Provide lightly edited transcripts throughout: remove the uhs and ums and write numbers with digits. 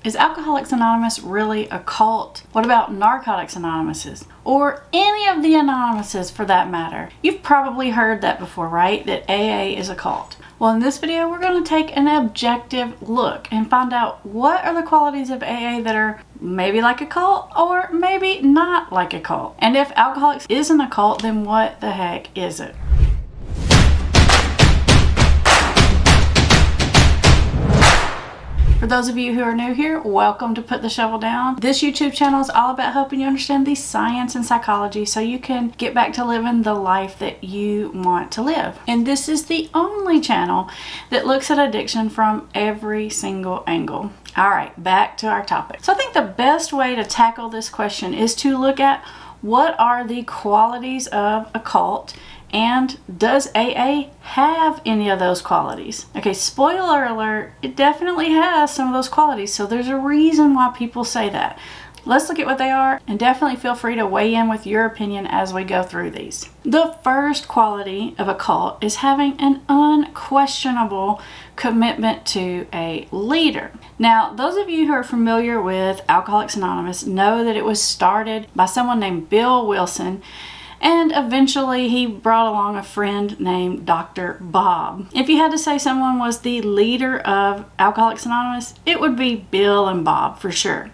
Is Alcoholics Anonymous really a cult? What about Narcotics Anonymous? Or any of the Anonymouses for that matter? You've probably heard that before, right? That AA is a cult. Well, in this video, we're going to take an objective look and find out what are the qualities of AA that are maybe like a cult or maybe not like a cult. And if Alcoholics isn't a cult, then what the heck is it? For those of you who are new here, welcome to Put the Shovel Down. This YouTube channel is all about helping you understand the science and psychology so you can get back to living the life that you want to live. And this is the only channel that looks at addiction from every single angle. All right, back to our topic. So I think the best way to tackle this question is to look at what are the qualities of a cult. And does AA have any of those qualities? Okay, spoiler alert, it definitely has some of those qualities, so there's a reason why people say that. Let's look at what they are, and definitely feel free to weigh in with your opinion as we go through these. The first quality of a cult is having an unquestionable commitment to a leader. Now, those of you who are familiar with Alcoholics Anonymous know that it was started by someone named Bill Wilson, and eventually he brought along a friend named Dr. Bob. If you had to say someone was the leader of Alcoholics Anonymous, it would be Bill and Bob for sure.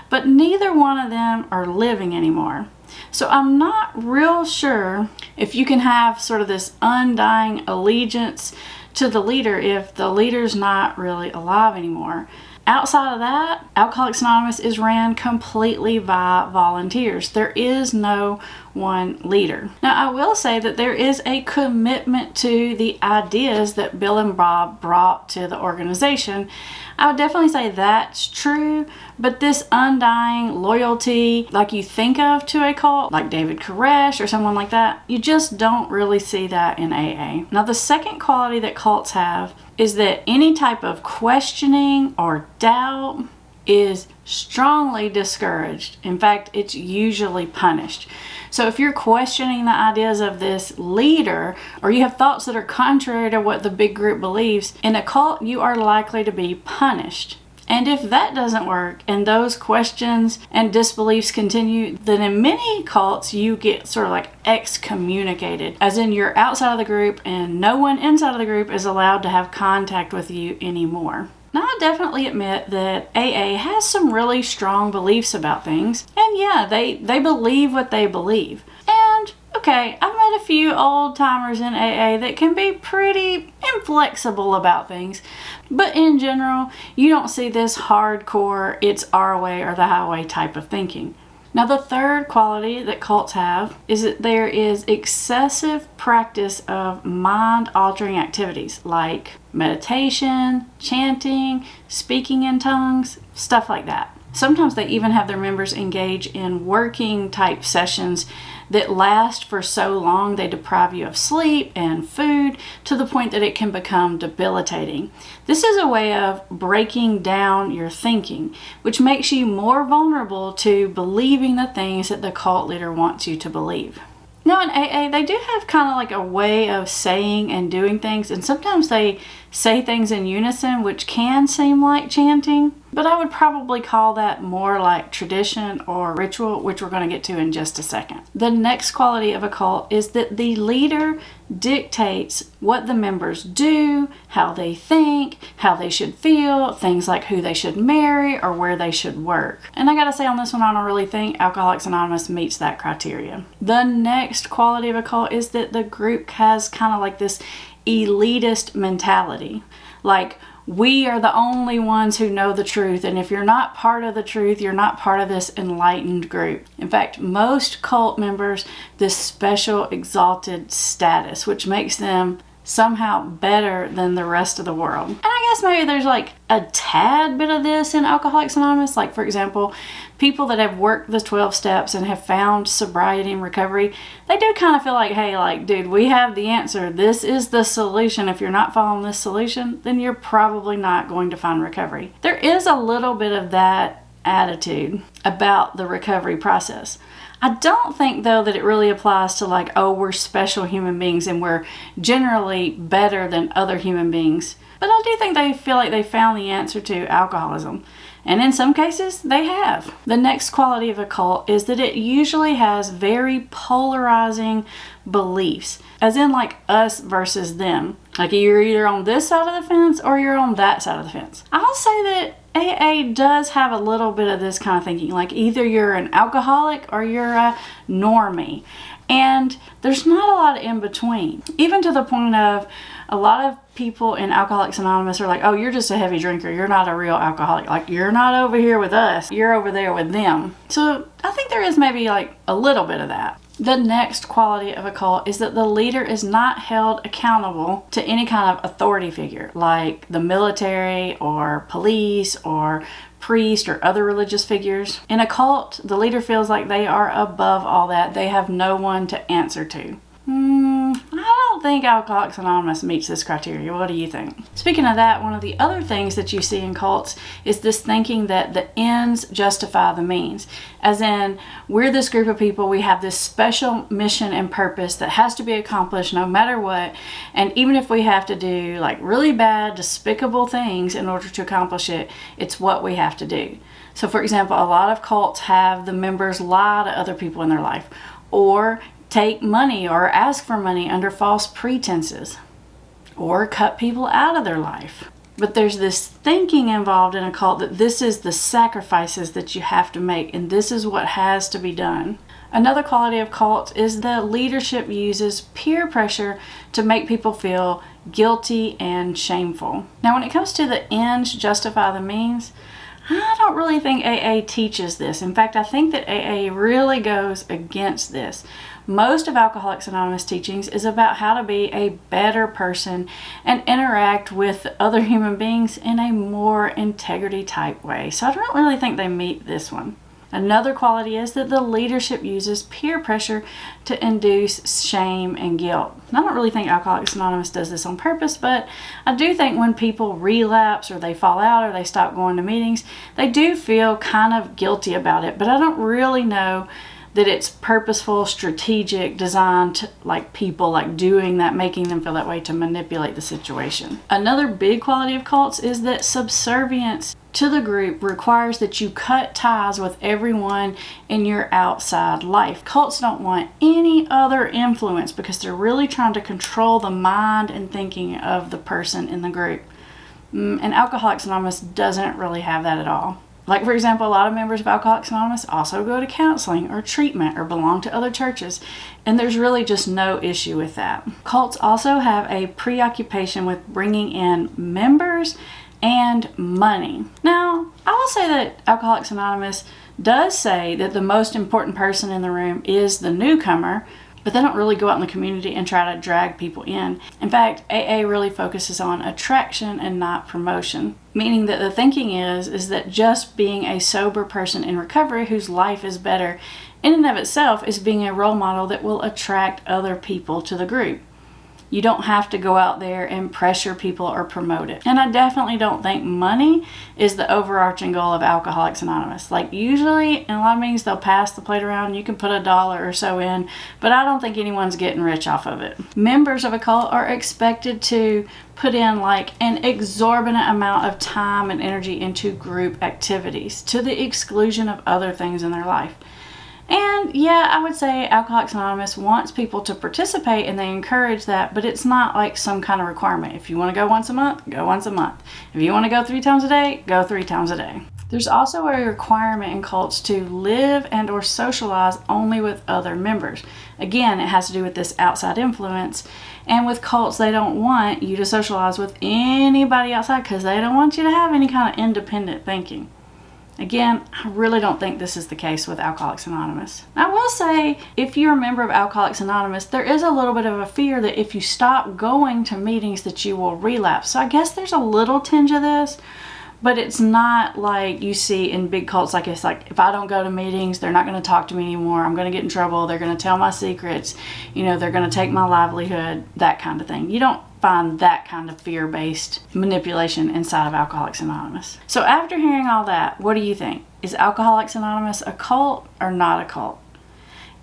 But neither one of them are living anymore. So I'm not real sure if you can have sort of this undying allegiance to the leader if the leader's not really alive anymore. Outside of that, Alcoholics Anonymous is ran completely by volunteers. There is no one leader. Now, I will say that there is a commitment to the ideas that Bill and Bob brought to the organization. I would definitely say that's true, but this undying loyalty, like you think of to a cult, like David Koresh or someone like that, you just don't really see that in AA. Now, the second quality that cults have is that any type of questioning or doubt is strongly discouraged. In fact, it's usually punished. So if you're questioning the ideas of this leader, or you have thoughts that are contrary to what the big group believes, in a cult, you are likely to be punished. And if that doesn't work and those questions and disbeliefs continue, then in many cults you get sort of like excommunicated, as in you're outside of the group and no one inside of the group is allowed to have contact with you anymore. Now, I definitely admit that AA has some really strong beliefs about things, and yeah, they believe what they believe. And okay, I've met a few old timers in AA that can be pretty inflexible about things, but in general, you don't see this hardcore, it's our way or the highway type of thinking. Now, the third quality that cults have is that there is excessive practice of mind-altering activities like meditation, chanting, speaking in tongues, stuff like that. Sometimes they even have their members engage in working type sessions that last for so long they deprive you of sleep and food to the point that it can become debilitating. This is a way of breaking down your thinking, which makes you more vulnerable to believing the things that the cult leader wants you to believe. Now, in AA, they do have kind of like a way of saying and doing things, and sometimes they say things in unison, which can seem like chanting, but I would probably call that more like tradition or ritual, which we're going to get to in just a second. The next quality of a cult is that the leader dictates what the members do, how they think, how they should feel, things like who they should marry or where they should work. And I gotta say on this one, I don't really think Alcoholics Anonymous meets that criteria. The next quality of a cult is that the group has kind of like this elitist mentality. Like, we are the only ones who know the truth, and if you're not part of the truth, you're not part of this enlightened group. In fact, most cult members this special exalted status, which makes them somehow better than the rest of the world. And I guess maybe there's like a tad bit of this in Alcoholics Anonymous. Like, for example, people that have worked the 12 steps and have found sobriety and recovery, they do kind of feel like, hey, like, dude, we have the answer. This is the solution. If you're not following this solution, then you're probably not going to find recovery. There is a little bit of that attitude about the recovery process. I don't think, though, that it really applies to like, oh, we're special human beings and we're generally better than other human beings. But I do think they feel like they found the answer to alcoholism. And in some cases, they have. The next quality of a cult is that it usually has very polarizing beliefs, as in like us versus them. Like you're either on this side of the fence or you're on that side of the fence. I'll say that AA does have a little bit of this kind of thinking, like either you're an alcoholic or you're a normie. And there's not a lot in between, even to the point of a lot of people in Alcoholics Anonymous are like, oh, you're just a heavy drinker. You're not a real alcoholic. Like, you're not over here with us. You're over there with them. So I think there is maybe like a little bit of that. The next quality of a cult is that the leader is not held accountable to any kind of authority figure, like the military or police or priest or other religious figures. In a cult, the leader feels like they are above all that. They have no one to answer to. I don't think Alcoholics Anonymous meets this criteria. What do you think? Speaking of that, one of the other things that you see in cults is this thinking that the ends justify the means. As in, we're this group of people, we have this special mission and purpose that has to be accomplished no matter what. And even if we have to do like really bad, despicable things in order to accomplish it, it's what we have to do. So for example, a lot of cults have the members lie to other people in their life, or take money or ask for money under false pretenses, or cut people out of their life. But there's this thinking involved in a cult that this is the sacrifices that you have to make and this is what has to be done. Another quality of cults is that leadership uses peer pressure to make people feel guilty and shameful. Now when it comes to the ends justify the means, I don't really think AA teaches this. In fact, I think that AA really goes against this. Most of Alcoholics Anonymous teachings is about how to be a better person and interact with other human beings in a more integrity type way. So I don't really think they meet this one. Another quality is that the leadership uses peer pressure to induce shame and guilt. And I don't really think Alcoholics Anonymous does this on purpose, but I do think when people relapse or they fall out or they stop going to meetings, they do feel kind of guilty about it. But I don't really know that it's purposeful, strategic, designed like people like doing that, making them feel that way to manipulate the situation. Another big quality of cults is that subservience to the group requires that you cut ties with everyone in your outside life. Cults don't want any other influence because they're really trying to control the mind and thinking of the person in the group. And Alcoholics Anonymous doesn't really have that at all. Like, for example, a lot of members of Alcoholics Anonymous also go to counseling or treatment or belong to other churches, and there's really just no issue with that. Cults also have a preoccupation with bringing in members and money. Now, I will say that Alcoholics Anonymous does say that the most important person in the room is the newcomer, but they don't really go out in the community and try to drag people in. In fact, AA really focuses on attraction and not promotion, meaning that the thinking is that just being a sober person in recovery whose life is better in and of itself is being a role model that will attract other people to the group. You don't have to go out there and pressure people or promote it. And I definitely don't think money is the overarching goal of Alcoholics Anonymous. Like usually in a lot of meetings they'll pass the plate around, you can put $1 or so in, but I don't think anyone's getting rich off of it. Members of a cult are expected to put in like an exorbitant amount of time and energy into group activities to the exclusion of other things in their life. And yeah, I would say Alcoholics Anonymous wants people to participate and they encourage that, but it's not like some kind of requirement. If you want to go once a month, go once a month. If you want to go 3 times a day, go 3 times a day. There's also a requirement in cults to live and or socialize only with other members. Again, it has to do with this outside influence. And with cults, they don't want you to socialize with anybody outside because they don't want you to have any kind of independent thinking. Again, I really don't think this is the case with Alcoholics Anonymous. I will say, if you're a member of Alcoholics Anonymous, there is a little bit of a fear that if you stop going to meetings that you will relapse. So I guess there's a little tinge of this, but it's not like you see in big cults. Like it's like, if I don't go to meetings, they're not going to talk to me anymore. I'm going to get in trouble. They're going to tell my secrets. They're going to take my livelihood, that kind of thing. You don't find that kind of fear-based manipulation inside of Alcoholics Anonymous. So after hearing all that, what do you think? Is Alcoholics Anonymous a cult or not a cult?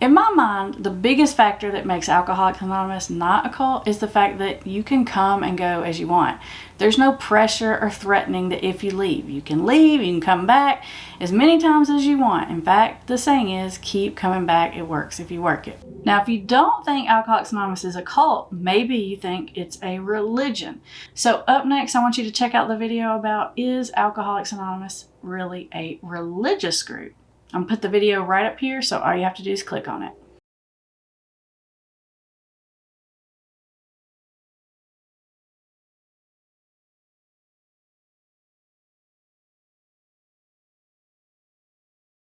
In my mind, the biggest factor that makes Alcoholics Anonymous not a cult is the fact that you can come and go as you want. There's no pressure or threatening that if you leave, you can come back as many times as you want. In fact, the saying is, keep coming back. It works if you work it. Now, if you don't think Alcoholics Anonymous is a cult, maybe you think it's a religion. So up next, I want you to check out the video about, is Alcoholics Anonymous really a religious group? I'm going to put the video right up here, so all you have to do is click on it.